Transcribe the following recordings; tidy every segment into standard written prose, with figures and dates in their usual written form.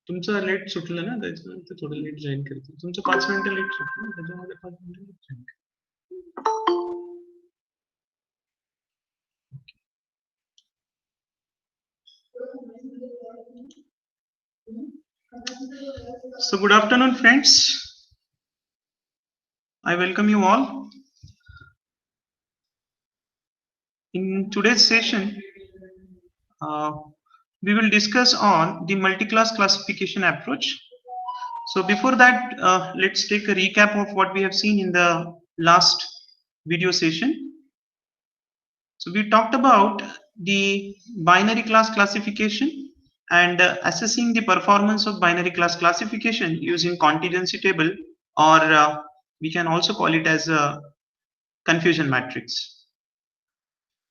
तुमचं लेट सुटलं ना, त्याच्यामुळे थोडं लेट जॉईन करते. तुमचं 5 मिनिटं लेट सुटलं, त्याच्यामध्ये 5 मिनिटं लेट जॉईन करते. So good afternoon, friends. I welcome you all. In today's session, we will discuss on the multi-class classification approach. So before that, let's take a recap of what we have seen in the last video session. So we talked about the binary class classification and assessing the performance of binary class classification using contingency table, or we can also call it as a confusion matrix.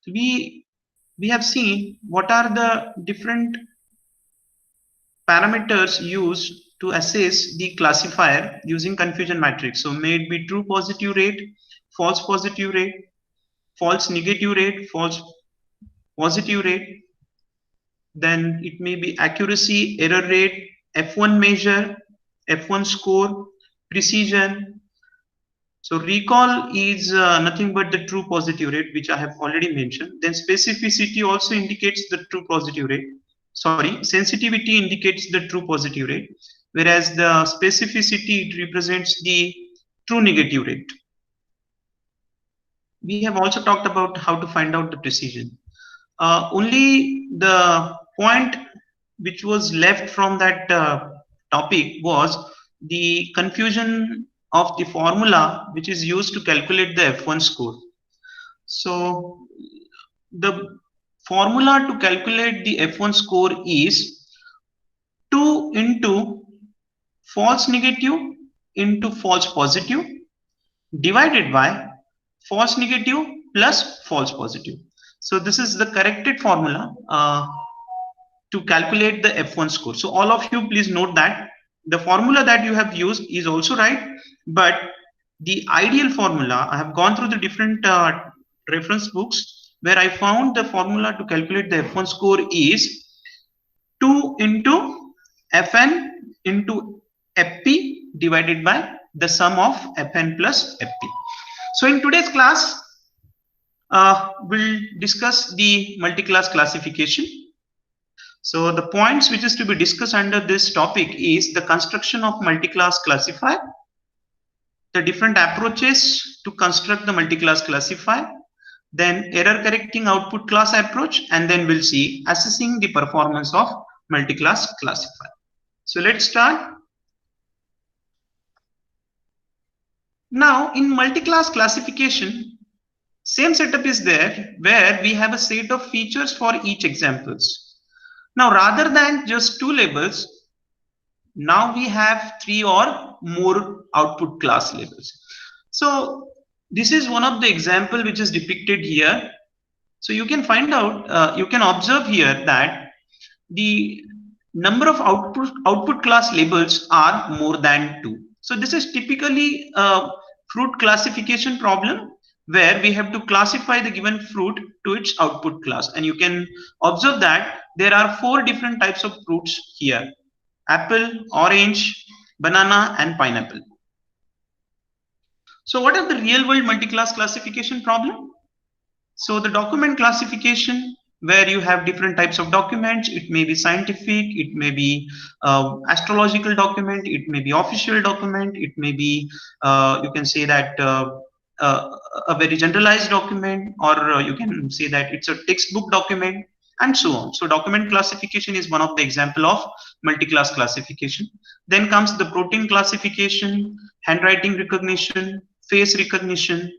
So we have seen what are the different parameters used to assess the classifier using confusion matrix. So may it be true positive rate, false positive rate, false negative rate, false positive rate. Then it may be accuracy, error rate, F1 measure, F1 score, precision. So recall is nothing but the true positive rate, which I have already mentioned. Then specificity also indicates the true positive rate. Sorry, sensitivity indicates the true positive rate, whereas the specificity, it represents the true negative rate. We have also talked about how to find out the precision. Only the point which was left from that topic was the confusion of the formula which is used to calculate the F1 score. So the formula to calculate the F1 score is 2 into false negative into false positive divided by false negative plus false positive. So this is the corrected formula to calculate the F1 score. So all of you please note that the formula that you have used is also right, but the ideal formula, I have gone through the different reference books where I found the formula to calculate the F1 score is 2 into Fn into Fp divided by the sum of Fn plus Fp. So in today's class, we'll discuss the multi-class classification. So the points which is to be discussed under this topic is the construction of multi-class classifier, the different approaches to construct the multi-class classifier, then error correcting output class approach, and then we'll see assessing the performance of multi-class classifier. So let's start. Now in multi-class classification, same setup is there where we have a set of features for each examples. Now rather than just 2 labels, now we have 3 or more output class labels. So this is one of the example which is depicted here. So you can find out, you can observe here that the number of output class labels are more than 2. So this is typically a fruit classification problem where we have to classify the given fruit to its output class, and you can observe that there are 4 different types of fruits here: apple, orange, banana, and pineapple. So what are the real world multi-class classification problem? So the document classification, where you have different types of documents. It may be scientific, it may be astrological document, it may be official document, it may be you can say that a very generalized document, or you can say that it's a textbook document, and so on. So document classification is one of the example of multi-class classification. Then comes the protein classification, handwriting recognition, face recognition,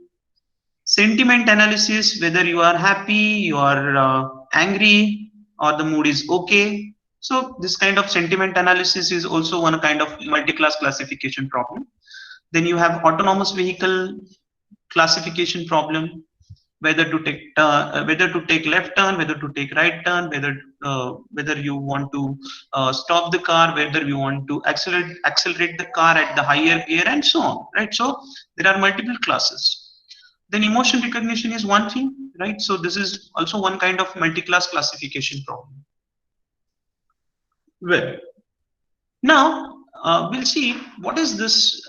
sentiment analysis, whether you are happy, you are angry, or the mood is okay. So this kind of sentiment analysis is also one kind of multi-class classification problem. Then you have autonomous vehicle classification problem, whether to take left turn, whether to take right turn, whether you want to stop the car, whether you want to accelerate the car at the higher gear, and so on, right? So there are multiple classes. Then emotion recognition is one thing, right? So this is also one kind of multi-class classification problem. Well, Now we'll see what is this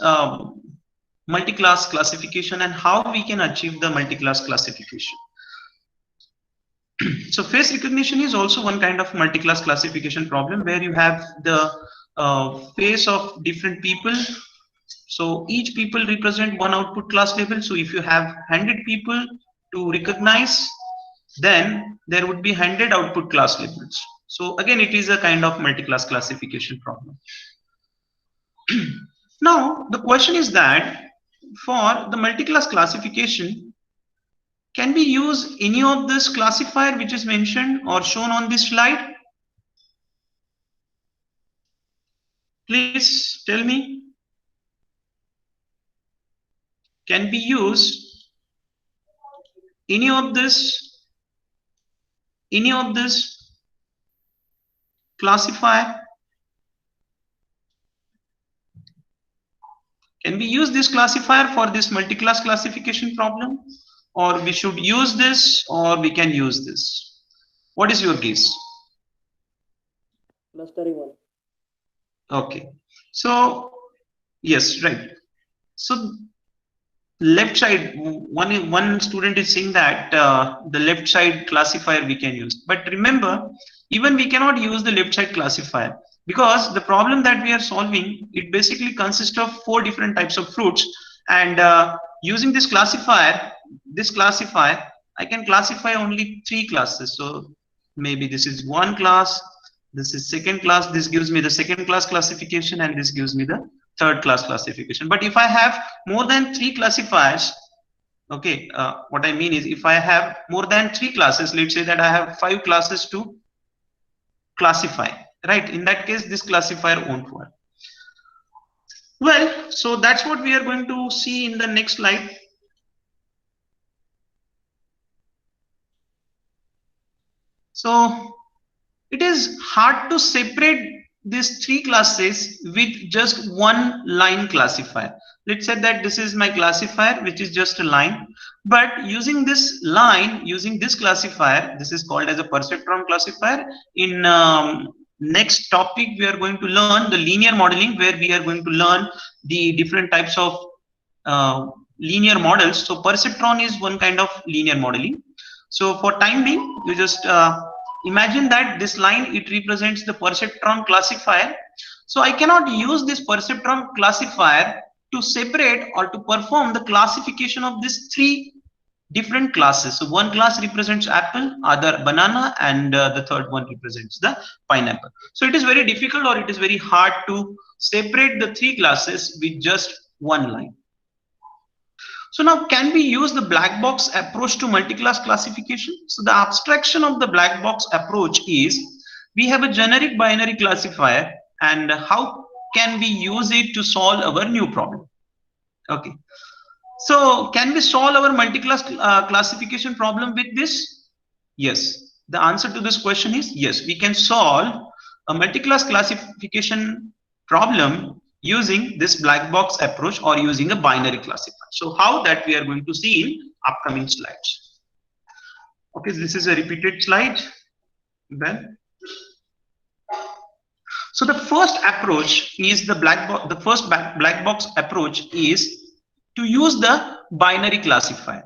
multi-class classification and how we can achieve the multi-class classification. So face recognition is also one kind of multi-class classification problem where you have the face of different people. So each people represent one output class label. So if you have 100 people to recognize, then there would be 100 output class labels. So again, it is a kind of multi-class classification problem. Now the question is that for the multi-class classification, can we use any of this classifier which is mentioned or shown on this slide? Please tell me. Can we use any of this classifier? Can we use this classifier for this multi-class classification problem, or we should use this, or we can use this? What is your guess? Clustering one. Okay, so yes, right. So left side, one student is saying that the left side classifier we can use, but remember, even we cannot use the left side classifier, because the problem that we are solving, it basically consists of 4 different types of fruits, and using this classifier I can classify only 3 classes. So maybe this is one class, this is second class, this gives me the second class classification, and this gives me the third class classification. But if I have more than 3 classifiers, okay, what I mean is if I have more than 3 classes, let's say that I have 5 classes to classify, right? In that case, this classifier won't work. Well, so that's what we are going to see in the next slide. So it is hard to separate these 3 classes with just one line classifier. Let's say that this is my classifier, which is just a line, but using this line, using this classifier, this is called as a perceptron classifier. In next topic, we are going to learn the linear modeling, where we are going to learn the different types of linear models. So perceptron is one kind of linear modeling. So for time being, you just imagine that this line, it represents the perceptron classifier. So I cannot use this perceptron classifier to separate or to perform the classification of these 3 different classes. So one class represents apple, other banana, and the third one represents the pineapple. So it is very difficult, or it is very hard to separate the 3 classes with just one line. So now, can we use the black box approach to multi-class classification? So the abstraction of the black box approach is, we have a generic binary classifier, and how can we use it to solve our new problem? Okay. So can we solve our multi-class classification problem with this? Yes. The answer to this question is yes. We can solve a multi-class classification problem using this black box approach or using a binary classifier. So how, that we are going to see in upcoming slides. Okay, this is a repeated slide. Then, so the first approach is the black box. The first black box approach is to use the binary classifier.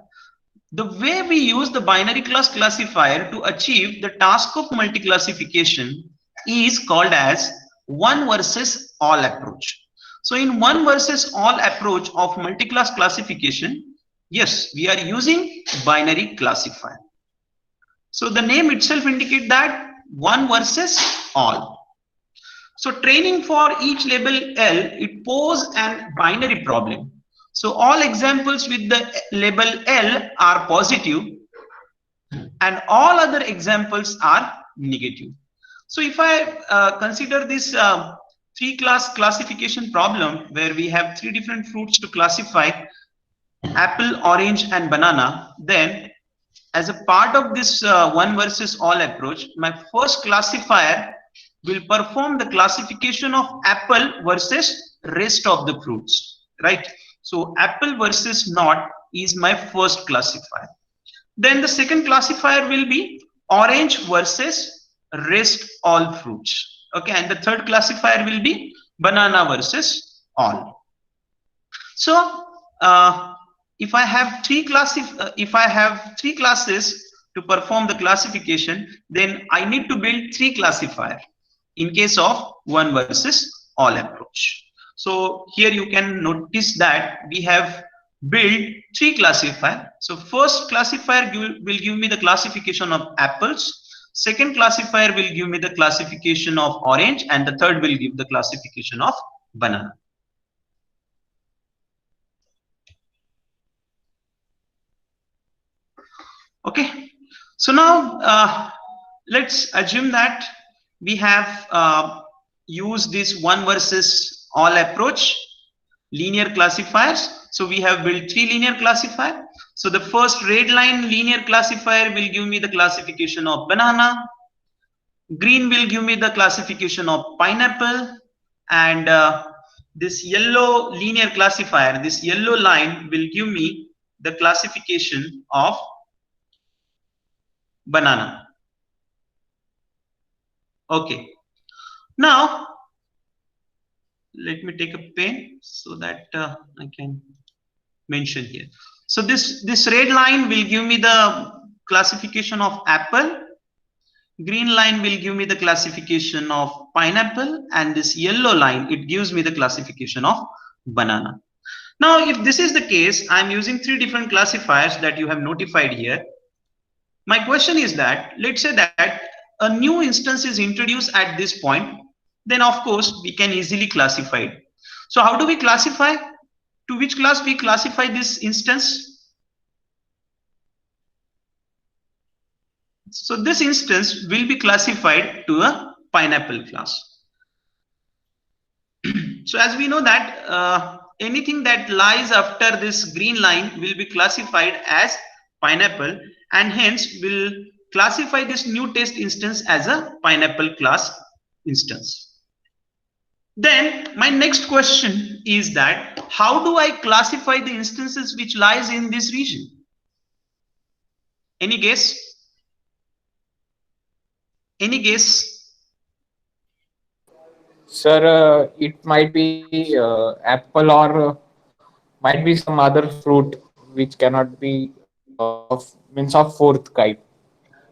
The way we use the binary class classifier to achieve the task of multi-classification is called as one versus all approach. So in one versus all approach of multi-class classification, yes, we are using binary classifier. So the name itself indicates that one versus all. So training for each label L, it poses a binary problem. So all examples with the label L are positive and all other examples are negative. So if I consider this 3-class classification problem, where we have 3 different fruits to classify, apple, orange, and banana, then as a part of this one versus all approach, my first classifier will perform the classification of apple versus rest of the fruits, right? So apple versus not is my first classifier. Then the second classifier will be orange versus rest all fruits. Okay, and the third classifier will be banana versus all. So if I have three classes to perform the classification, then I need to build three classifier in case of one versus all approach. So here you can notice that we have built three classifier. So first classifier will give me the classification of apples, second classifier will give me the classification of orange, and the third will give the classification of banana. Okay, so now let's assume that we have used this one versus all approach, linear classifiers. So we have built three linear classifier. So the first red line linear classifier will give me the classification of banana, green will give me the classification of pineapple, and this yellow linear classifier, this yellow line will give me the classification of banana. Okay, now let me take a pen so that I can mention here. So this red line will give me the classification of apple, green line will give me the classification of pineapple, and this yellow line, it gives me the classification of banana. Now if this is the case, I'm using three different classifiers that you have notified here. My question is that, let's say that a new instance is introduced at this point, then of course we can easily classify it. So how do we classify? To which class we classify this instance? So this instance will be classified to a pineapple class. So as we know that anything that lies after this green line will be classified as pineapple, and hence will classify this new test instance as a pineapple class instance. Then my next question is that how do I classify the instances which lies in this region? Any guess? Any guess? Sir, it might be apple or might be some other fruit which cannot be of fourth type.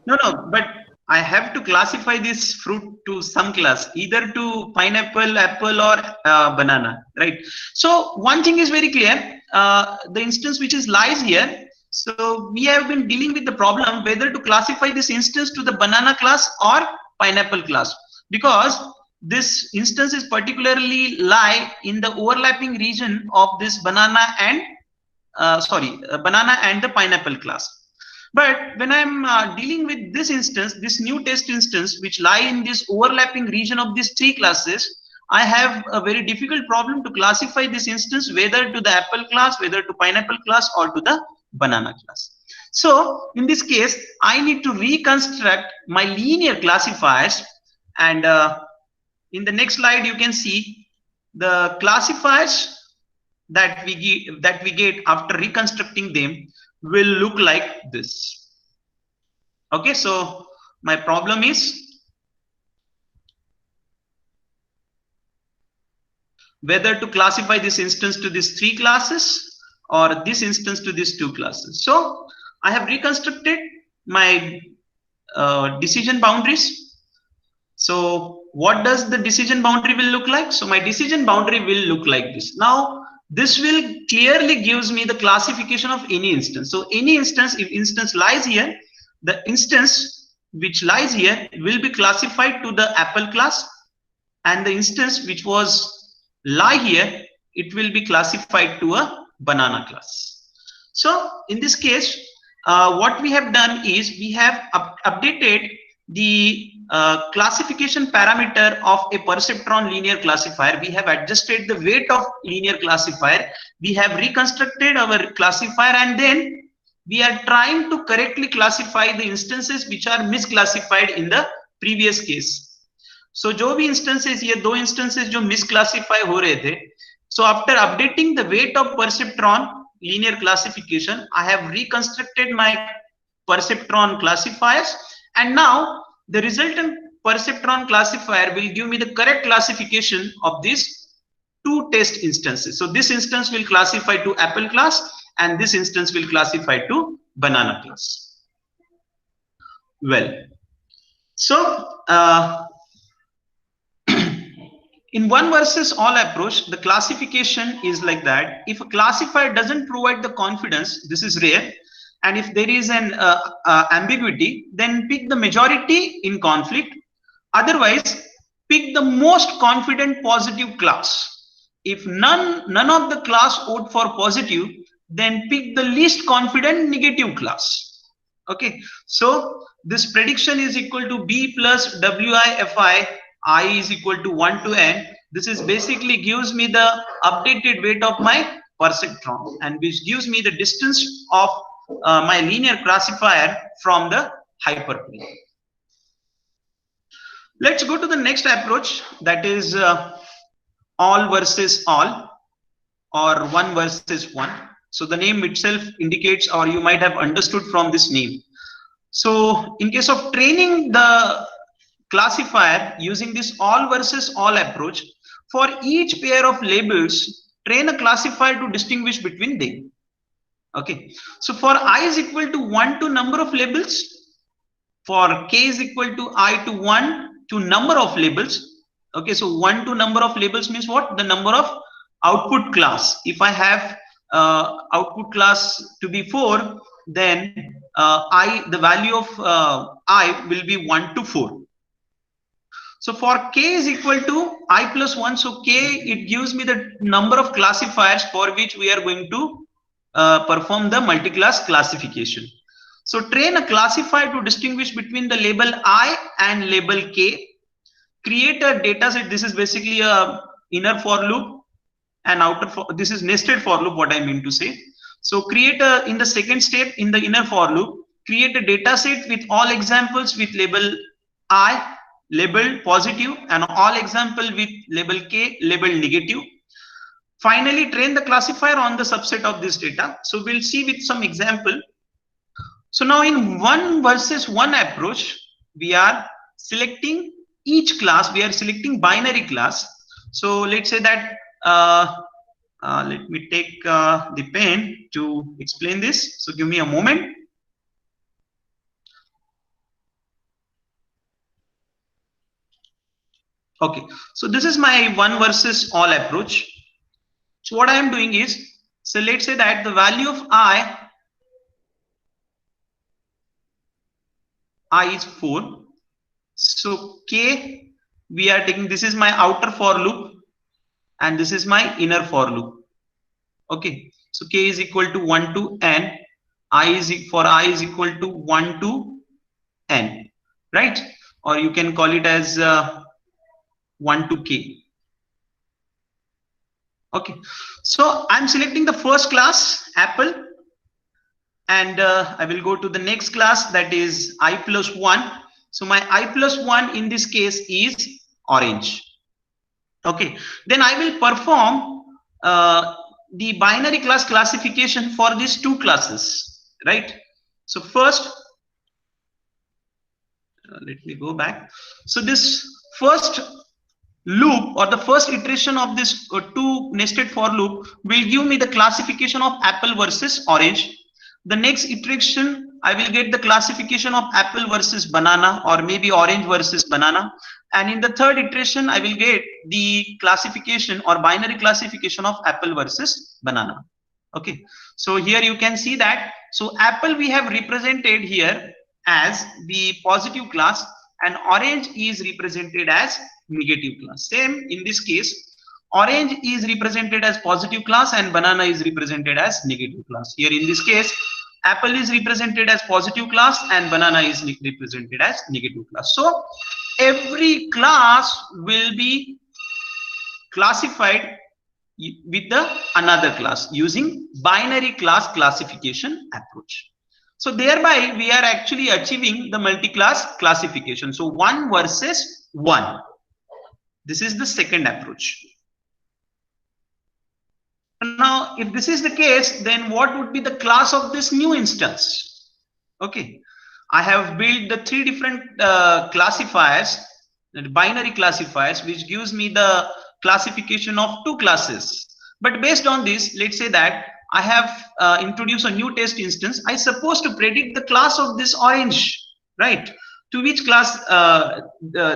No, but I have to classify this fruit to some class, either to pineapple, apple, or banana, right? So one thing is very clear, the instance which is lies here. So we have been dealing with the problem whether to classify this instance to the banana class or pineapple class, because this instance is particularly lie in the overlapping region of this banana and banana and the pineapple class. But when I'm dealing with this instance, this new test instance, which lie in this overlapping region of these three classes, I have a very difficult problem to classify this instance whether to the apple class, whether to pineapple class, or to the banana class. So in this case, I need to reconstruct my linear classifiers, and in the next slide you can see the classifiers that we get after reconstructing them will look like this. Okay, so my problem is whether to classify this instance to these three classes or this instance to these two classes. So I have reconstructed my decision boundaries. So what does the decision boundary will look like? So my decision boundary will look like this. Now this will clearly gives me the classification of any instance. So any instance, if instance lies here, the instance which lies here will be classified to the apple class, and the instance which was lie here, it will be classified to a banana class. So in this case, what we have done is we have updated the classification parameter of a perceptron linear classifier. We have adjusted the weight of linear classifier. We have reconstructed our classifier, and then we are trying to correctly classify the instances which are misclassified in the previous case. So जो भी instances, ये दो instances जो misclassify हो रहे थे, so after updating the weight of perceptron linear classification, I have reconstructed my perceptron classifiers, and now the resultant perceptron classifier will give me the correct classification of these two test instances. So this instance will classify to apple class and this instance will classify to banana class. Well, so in one versus all approach, the classification is like that. If a classifier doesn't provide the confidence, this is rare, and if there is an ambiguity, then pick the majority in conflict. Otherwise, pick the most confident positive class. If none of the class vote for positive, then pick the least confident negative class. Okay, so this prediction is equal to B plus WI I is equal to 1 to n. This is basically gives me the updated weight of my perceptron and which gives me the distance of my linear classifier from the hyperplane. Let's go to the next approach, that is all versus all or one versus one. So the name itself indicates, or you might have understood from this name. So in case of training the classifier using this all versus all approach, for each pair of labels, train a classifier to distinguish between them. Okay, so for I is equal to 1 to number of labels, for k is equal to I to 1 to number of labels. Okay, so 1 to number of labels means what? The number of output class. If I have output class to be 4, then the value of I will be 1 to 4. So for k is equal to I plus 1, so k, it gives me the number of classifiers for which we are going to perform the multi-class classification. So train a classifier to distinguish between the label I and label k. Create a data set. This is basically a inner for loop and outer for, this is nested for loop, what I mean to say. So create a, in the second step in the inner for loop, create a data set with all examples with label I labeled positive and all example with label k labeled negative. Finally, train the classifier on the subset of this data. So we'll see with some example. So now in one versus one approach, we are selecting each class, we are selecting binary class. So let's say that, let me take the pen to explain this. So give me a moment. Okay, so this is my one versus all approach. So what I am doing is, so let's say that the value of I is 4. So k, we are taking, this is my outer for loop and this is my inner for loop. Okay, so k is equal to 1 to n, I is equal to 1 to n, right? Or you can call it as 1 to k. Okay, so I'm selecting the first class, apple, and I will go to the next class, that is I plus 1. So my I plus 1 in this case is orange. Okay, then I will perform the binary class classification for these two classes, right? So first, let me go back. So this first loop or the first iteration of this two nested for loop will give me the classification of apple versus orange. The next iteration, I will get the classification of apple versus banana, or maybe orange versus banana. And in the third iteration, I will get the classification or binary classification of apple versus banana. Okay, so here you can see that. So apple we have represented here as the positive class and orange is represented as negative class. Same in this case, orange is represented as positive class and banana is represented as negative class. Here in this case, apple is represented as positive class and banana is represented as negative class. So every class will be classified with the another class using binary class classification approach. So thereby we are actually achieving the multi-class classification. So one versus one. This is the second approach. Now, if this is the case, then what would be the class of this new instance? Okay, I have built the three different classifiers, the binary classifiers, which gives me the classification of two classes. But based on this, let's say that I have introduced a new test instance. I supposed to predict the class of this orange, right? To which class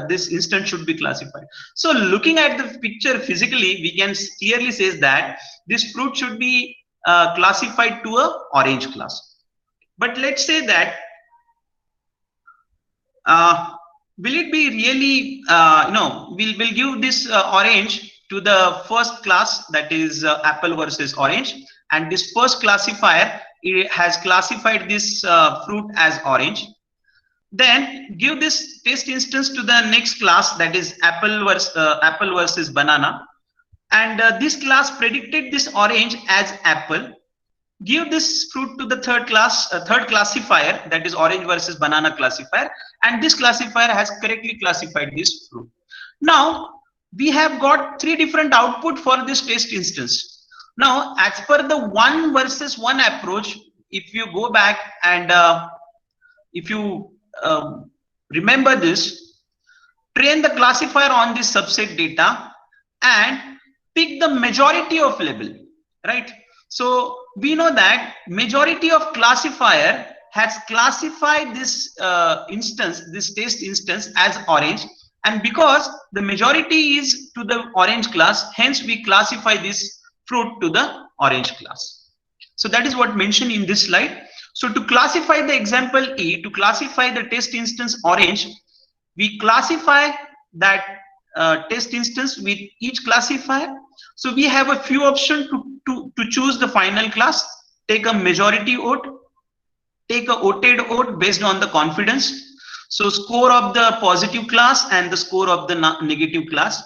this instance should be classified. So looking at the picture physically, we can clearly say that this fruit should be classified to a orange class. But let's say that will it be really we'll give this orange to the first class, that is apple versus orange, and this first classifier, it has classified this fruit as orange. Then give this test instance to the next class, that is apple versus banana, and this class predicted this orange as apple. Give this fruit to the third classifier, that is orange versus banana classifier, and this classifier has correctly classified this fruit. Now we have got three different output for this test instance. Now as per the one versus one approach, if you go back and if you remember this, train the classifier on this subset data and pick the majority of label, right? So we know that majority of classifier has classified this this test instance as orange, and because the majority is to the orange class, hence we classify this fruit to the orange class. So that is what mentioned in this slide. So to classify the example E, to classify the test instance orange, we classify that test instance with each classifier. So we have a few options to choose the final class. Take a majority vote, take a voted vote based on the confidence. So score of the positive class and the score of the negative class.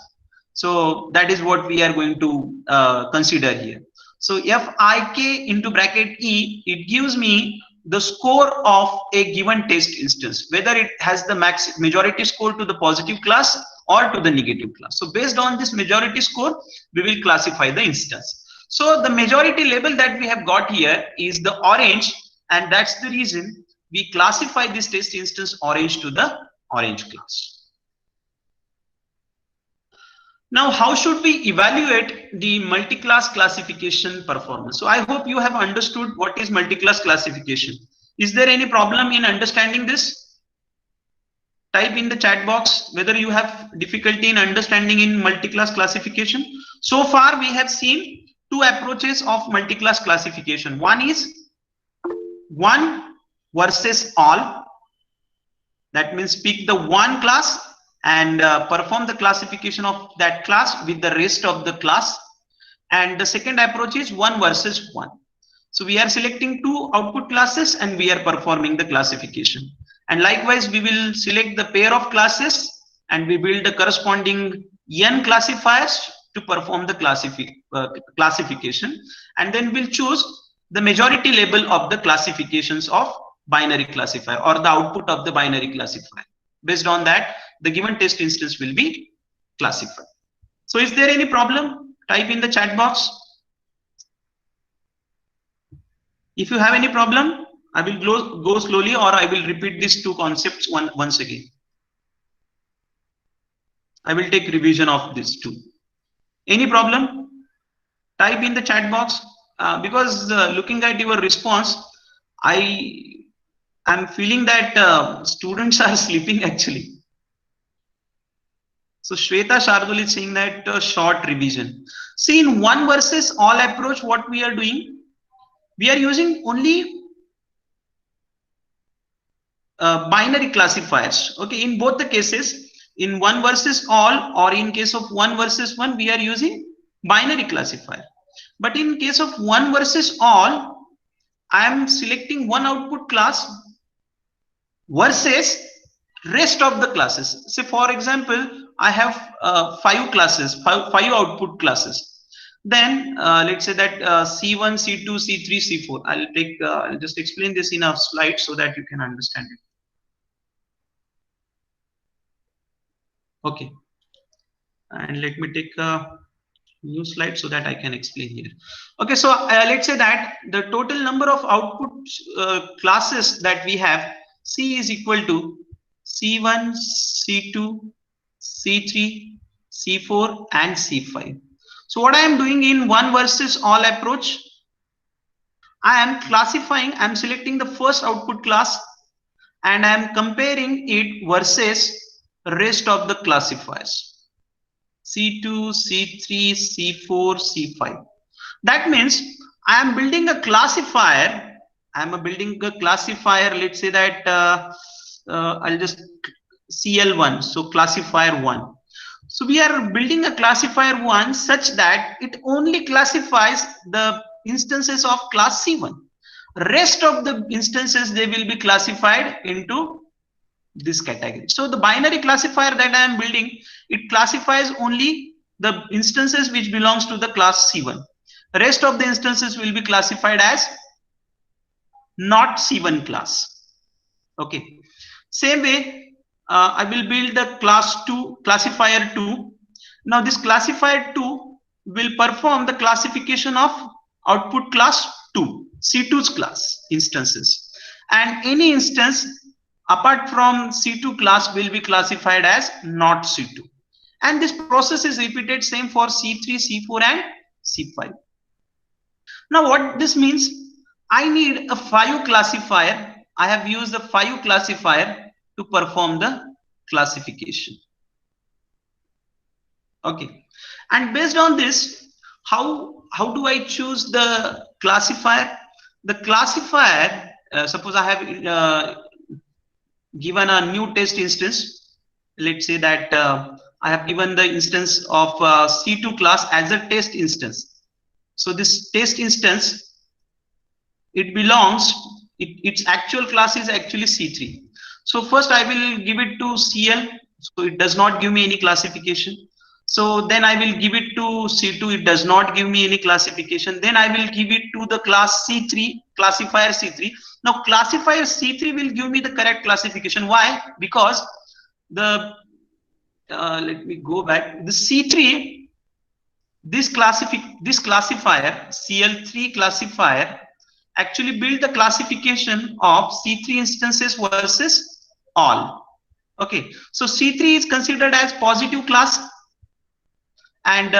So that is what we are going to consider here. So Fik into bracket E, it gives me the score of a given test instance, whether it has the majority score to the positive class or to the negative class. So based on this majority score, we will classify the instance. So the majority label that we have got here is the orange, and that's the reason we classify this test instance orange to the orange class. Now, how should we evaluate the multi-class classification performance? So I hope you have understood what is multi-class classification. Is there any problem in understanding this? Type in the chat box whether you have difficulty in understanding in multi-class classification. So far we have seen two approaches of multi-class classification. One is one versus all. That means pick the one class and perform the classification of that class with the rest of the class. And the second approach is one versus one. So we are selecting two output classes and we are performing the classification. And likewise, we will select the pair of classes and we build the corresponding n classifiers to perform the classification. And then we'll choose the majority label of the classifications of binary classifier or the output of the binary classifier. Based on that, the given test instance will be classified. So is there any problem? Type in the chat box. If you have any problem, I will go slowly or I will repeat these two concepts once again. I will take revision of these two. Any problem? Type in the chat box because looking at your response, I am feeling that students are sleeping actually. So Shweta Shardul is saying that short revision. See, in one versus all approach, what we are doing, we are using only binary classifiers. Okay, in both the cases, in one versus all or in case of one versus one, we are using binary classifier. But in case of one versus all, I am selecting one output class versus rest of the classes. Say for example, I have five five output classes. Then let's say that C1, C2, C3, C4. I'll just explain this in a slide so that you can understand it. Okay, and let me take a new slide so that I can explain here. Okay, so let's say that the total number of output classes that we have, C is equal to C1, C2, C3, C4 and C5. So what I am doing in one versus all approach, I am classifying, I am selecting the first output class and I am comparing it versus rest of the classifiers. C2, C3, C4, C5. That means I am building a classifier. I am building a classifier. Let's say that I'll just CL1. So classifier 1. So we are building a classifier 1 such that it only classifies the instances of class C1. Rest of the instances, they will be classified into this category. So the binary classifier that I am building, it classifies only the instances which belongs to the class C1. The rest of the instances will be classified as not C1 class. Okay. Same way, I will build the class 2 classifier 2. Now this classifier 2 will perform the classification of output class 2, C2's class instances, and any instance apart from C2 class will be classified as not C2. And this process is repeated same for C3, C4 and C5. Now what this means, I need a 5 classifier. I have used the 5 classifier to perform the classification. Okay. And based on this, how do I choose the classifier? The classifier, suppose I have given a new test instance. Let's say that I have given the instance of C2 class as a test instance. So this test instance, it belongs, its actual class is actually C3. So first I will give it to CL. So it does not give me any classification. So then I will give it to C2. It does not give me any classification. Then I will give it to the class C3, classifier C3. Now classifier C3 will give me the correct classification. Why? Because the, let me go back. The C3, this classifier, CL3 classifier, actually build the classification of C3 instances versus all. Okay. So C3 is considered as positive class, and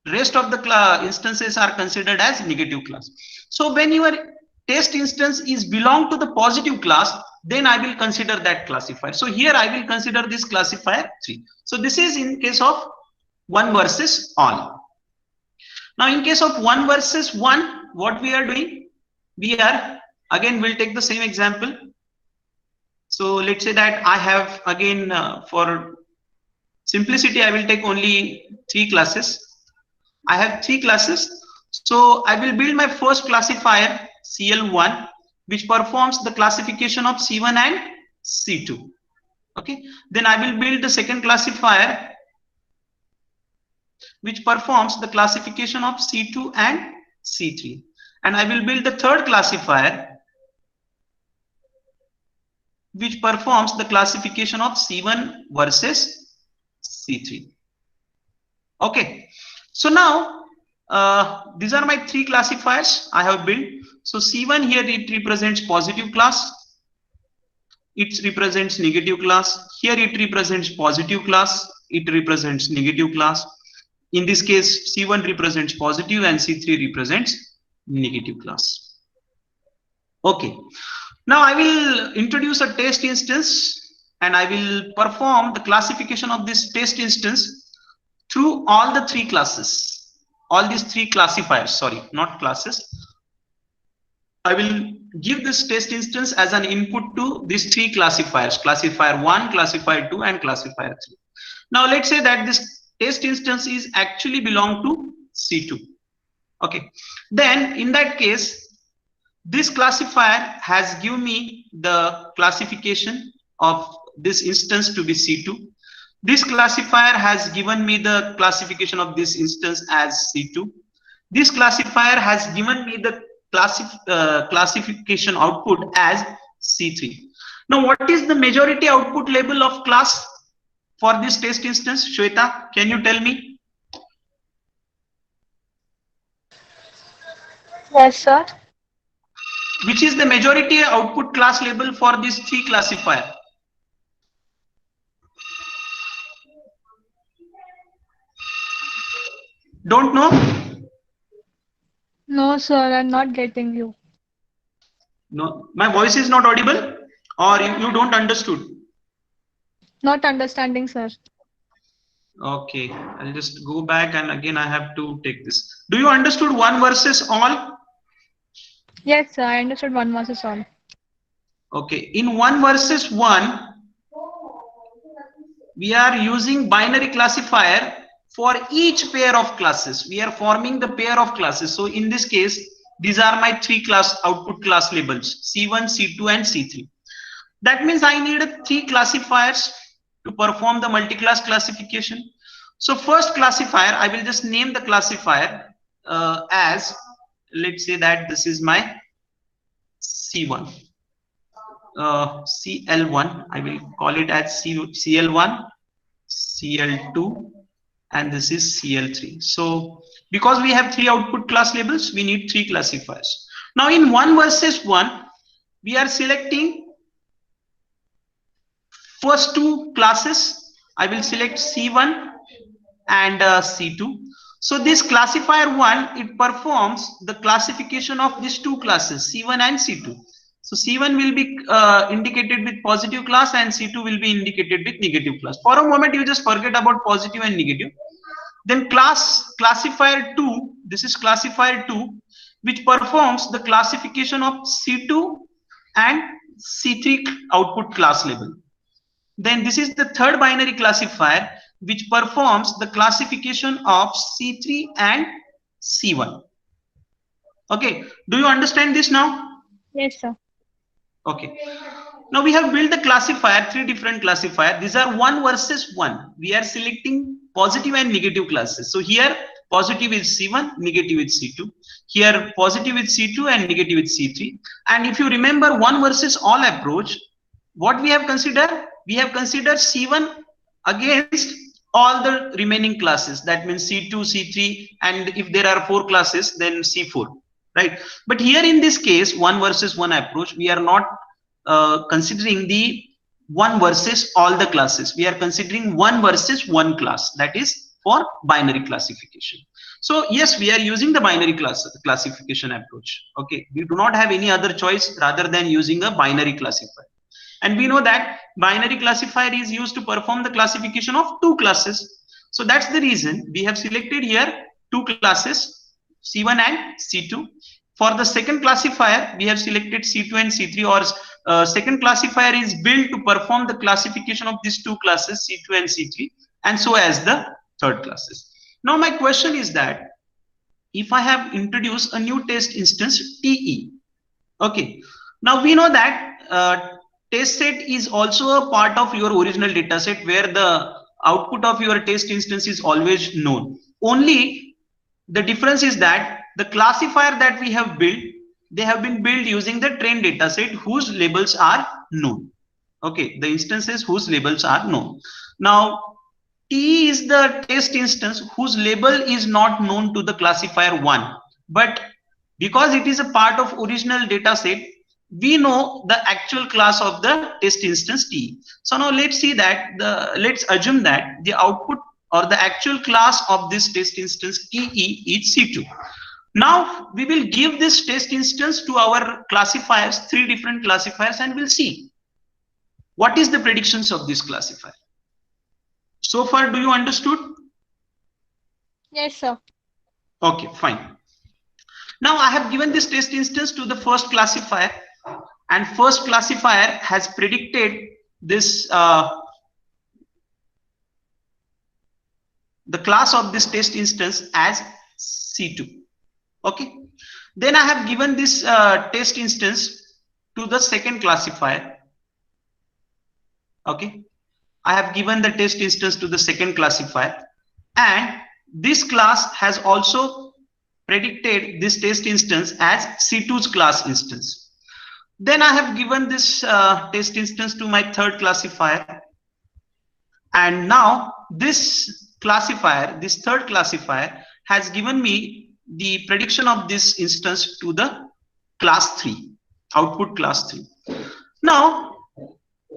rest of the instances are considered as negative class. So when your test instance is belong to the positive class, then I will consider that classifier. So here I will consider this classifier 3. So this is in case of 1 versus all. Now in case of 1 versus 1, what we are doing? We are, again, we'll take the same example. So let's say that I have, again, for simplicity, I will take only 3 classes. I have 3 classes. So I will build my first classifier CL1, which performs the classification of C1 and C2. Okay. Then I will build the second classifier, which performs the classification of C2 and C3. And I will build the third classifier, which performs the classification of C1 versus C3. Okay. So now these are my 3 classifiers I have built. So C1 here, it represents positive class. It represents negative class. Here it represents positive class. It represents negative class. In this case, C1 represents positive and C3 represents negative class. Okay. Now I will introduce a test instance and I will perform the classification of this test instance through all the 3 classes, all these 3 classifiers, sorry, not classes. I will give this test instance as an input to these 3 classifiers, classifier 1, classifier 2 and classifier 3. Now let's say that this test instance is actually belong to C2. Okay. Then in that case, this classifier has given me the classification of this instance to be C2. This classifier has given me the classification of this instance as C2. This classifier has given me the classification output as C3. Now, what is the majority output label of class for this test instance? Shweta, can you tell me? Yes, sir. Which is the majority output class label for this 3 classifier? Don't know? No, sir, I'm not getting you. No, my voice is not audible, or you don't understood. Not understanding, sir. Okay, I'll just go back and again I have to take this. Do you understood one versus all? Yes, sir, I understood one versus all. Okay, in one versus one, we are using binary classifier for each pair of classes. We are forming the pair of classes. So in this case, these are my three class output class labels, C1, C2 and C3. That means I need three classifiers to perform the multi-class classification. So first classifier, I will just name the classifier as, let's say that this is my C1. CL1, I will call it as CL1, CL2, and this is CL3. So because we have three output class labels, we need three classifiers. Now in one versus one, we are selecting first two classes. I will select C1 and C2. So this classifier 1, it performs the classification of these two classes, C1 and C2. So C1 will be indicated with positive class and C2 will be indicated with negative class. For a moment, you just forget about positive and negative. Then classifier 2, this is classifier 2, which performs the classification of C2 and C3 output class label. Then this is the third binary classifier which performs the classification of C3 and C1. Okay, do you understand this now? Yes, sir. Okay. Now we have built the classifier, three different classifiers. These are one versus one. We are selecting positive and negative classes. So here positive is C1, negative is C2. Here positive is C2 and negative is C3. And if you remember one versus all approach, what we have considered? We have considered C1 against all the remaining classes. That means C2, C3, and if there are four classes, then C4, right? But here in this case, one versus one approach, we are not considering the one versus all the classes. We are considering one versus one class, that is for binary classification. So yes, we are using the binary classification approach. Okay, we do not have any other choice rather than using a binary classifier. And we know that binary classifier is used to perform the classification of two classes. So that's the reason we have selected here two classes, C1 and C2. For the second classifier, we have selected C2 and C3, or second classifier is built to perform the classification of these two classes, C2 and C3, and so as the third classes. Now my question is that if I have introduced a new test instance, TE, okay, now we know that test set is also a part of your original data set where the output of your test instance is always known. Only the difference is that the classifier that we have built, they have been built using the trained data set whose labels are known. Okay, the instances whose labels are known. Now, T is the test instance whose label is not known to the classifier 1. But because it is a part of original data set, we know the actual class of the test instance T. So now let's see that let's assume that the output or the actual class of this test instance TE is C2. Now we will give this test instance to our classifiers, three different classifiers, and we'll see what is the predictions of this classifier. So far, do you understood? Yes, sir. Okay, fine. Now I have given this test instance to the first classifier, and first classifier has predicted this the class of this test instance as C2. Okay, then I have given this test instance to the second classifier. Okay, I have given the test instance to the second classifier, and this class has also predicted this test instance as C2's class instance. Then I have given this test instance to my third classifier, and now this classifier, this third classifier, has given me the prediction of this instance to the class 3, output class 3. Now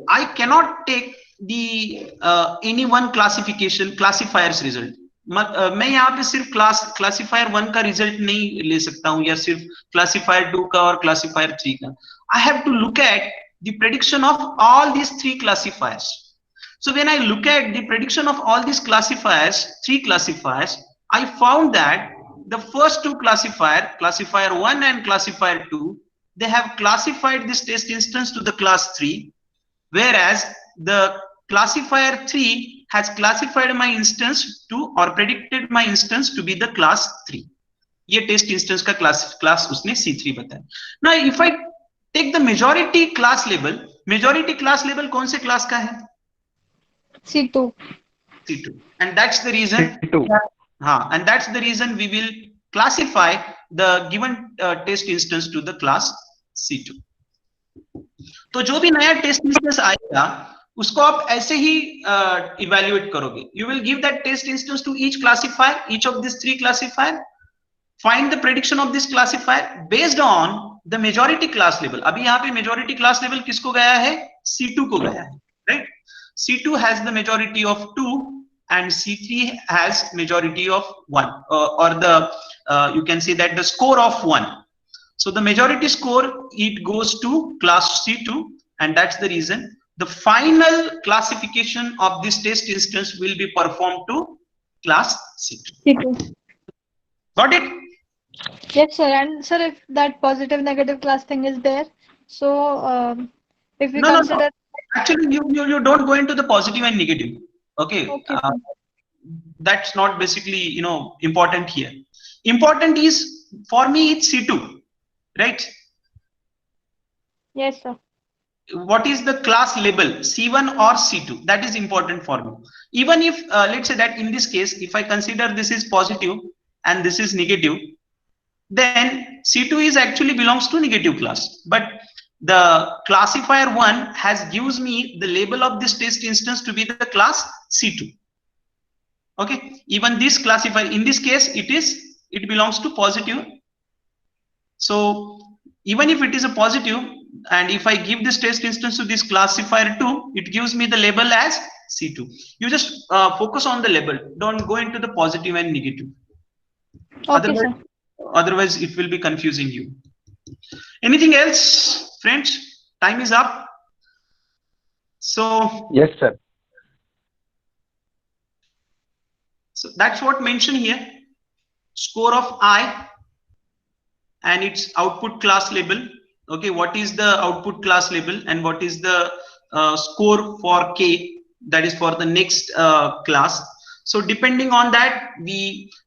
I cannot take the any one classifier's result. मैं यहाँ पे सिर्फ classifier 1 का result नहीं ले सकता हूँ या सिर्फ क्लासिफायर 2 का और क्लासिफायर 3 का. I have to look at the prediction of all these 3 classifiers. So when I look at the prediction of all these classifiers, 3 classifiers, I found that the first 2 classifier 1 and classifier 2, they have classified this test instance to the class 3, whereas the classifier 3 has classified my instance to or predicted my instance to be the class 3. ये test instance का class उसने C3 बताया. Now if I take the majority class label कौन से class का है? C2. C2. And that's the reason C2. and that's the reason we will classify the given test instance to the class C2. तो जो भी नया test instance आएगा उसको आप ऐसे ही इवैल्यूएट करोगे. You will give that test instance to each classifier, each of this 3 classifier, find the prediction of this classifier based on the majority class level. अभी यहाँ पे मेजॉरिटी क्लास लेवल किसको गया है? C2 को गया है, right? C2 has the majority of 2 and C3 has majority of 1, or the you can say that the score of 1. So the majority score, it goes to class C2, and that's the reason the final classification of this test instance will be performed to class C2. C2. Got it? Yes, sir. And sir, if that positive negative class thing is there, so if we No. consider Actually, you don't go into the positive and negative. Okay. Okay, sir. That's not basically important here. Important is, for me, it's C2, right? Yes, sir. What is the class label, C1 or C2? That is important for me. Even if let's say that in this case, if I consider this is positive and this is negative, then C2 is actually belongs to negative class, but the classifier 1 has gives me the label of this test instance to be the class C2. Okay, even this classifier in this case it belongs to positive. So even if it is a positive, and if I give this test instance to this classifier 2, it gives me the label as C2. You just focus on the label, don't go into the positive and negative. Okay, sir. Otherwise it will be confusing you. Anything else, friends? Time is up. So Yes, sir. So that's what mentioned here. Score of I and its output class label. Okay, what is the output class label and what is the score for K, that is for the next class. So depending on that,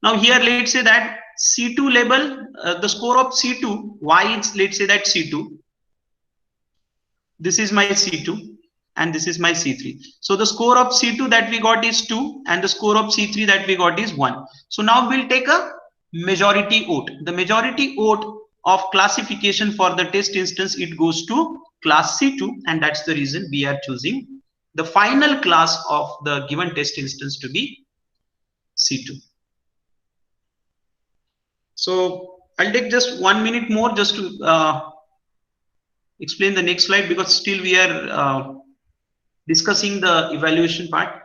now here let's say that C2 label, the score of C2, why it's let's say that C2. This is my C2 and this is my C3. So the score of C2 that we got is 2 and the score of C3 that we got is 1. So now we'll take a majority vote. The majority vote of classification for the test instance, it goes to class C2, and that's the reason we are choosing the final class of the given test instance to be C2. So I'll take just 1 minute more just to explain the next slide, because still we are discussing the evaluation part.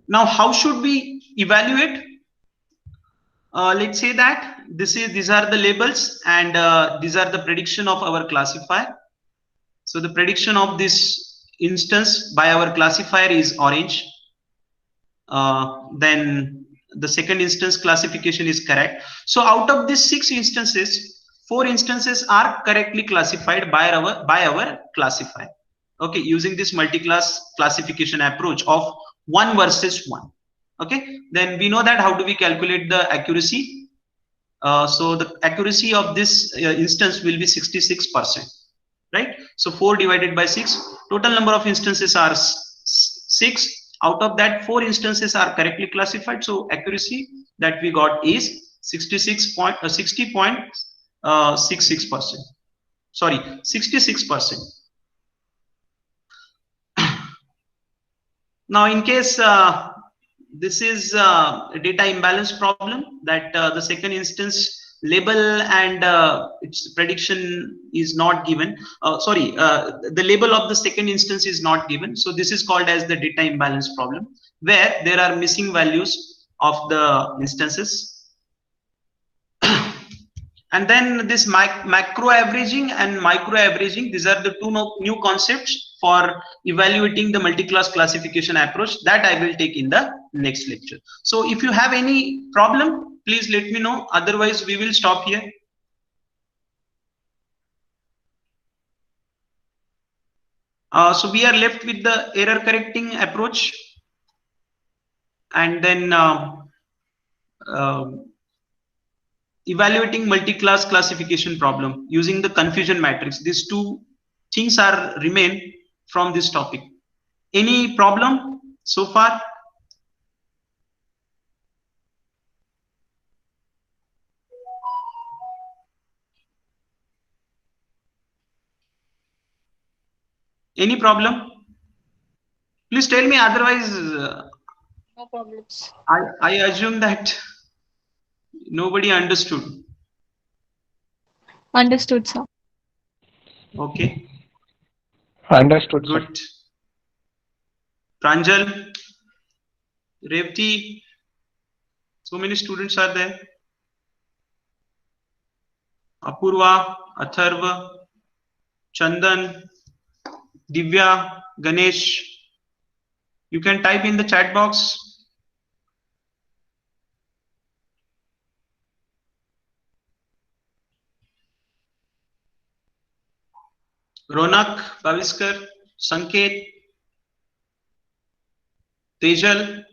Now, how should we evaluate? Let's say that these are the labels and these are the prediction of our classifier. So the prediction of this instance by our classifier is orange. Then the second instance classification is correct. So out of these 6 instances, 4 instances are correctly classified by our classifier. Okay, using this multi-class classification approach of 1 versus 1. Okay, then we know that how do we calculate the accuracy. So the accuracy of this instance will be 66%, right? So 4 divided by 6, total number of instances are 6. Out of that, 4 instances are correctly classified. So accuracy that we got is 60.66%. Sorry, 66%. Now, in case this is a data imbalance problem, that the second instance label and its prediction is not given. The label of the second instance is not given. So this is called as the data imbalance problem. where there are missing values of the instances. And then this macro averaging and micro averaging, these are the two new concepts for evaluating the multi-class classification approach that I will take in the next lecture. So if you have any problem, please let me know. Otherwise, we will stop here. So we are left with the error correcting approach, and then evaluating multi-class classification problem using the confusion matrix. These two things are remain from this topic. Any problem so far? Any problem? Please tell me, otherwise No problems. I assume that nobody understood. Understood, sir. Okay, Understood, sir. good. Pranjal, Revati, so many students are there. Apurva, Atharva, Chandan, Divya, Ganesh. You can type in the chat box. Ronak, Paviskar, Sanket, Tejal,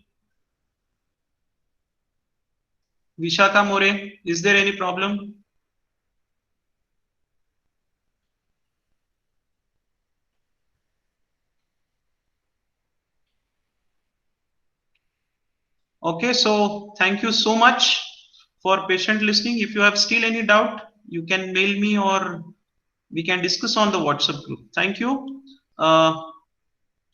Vishaka More. Is there any problem? Okay, so thank you so much for patient listening. If you have still any doubt, you can mail me or we can discuss on the WhatsApp group. Thank you.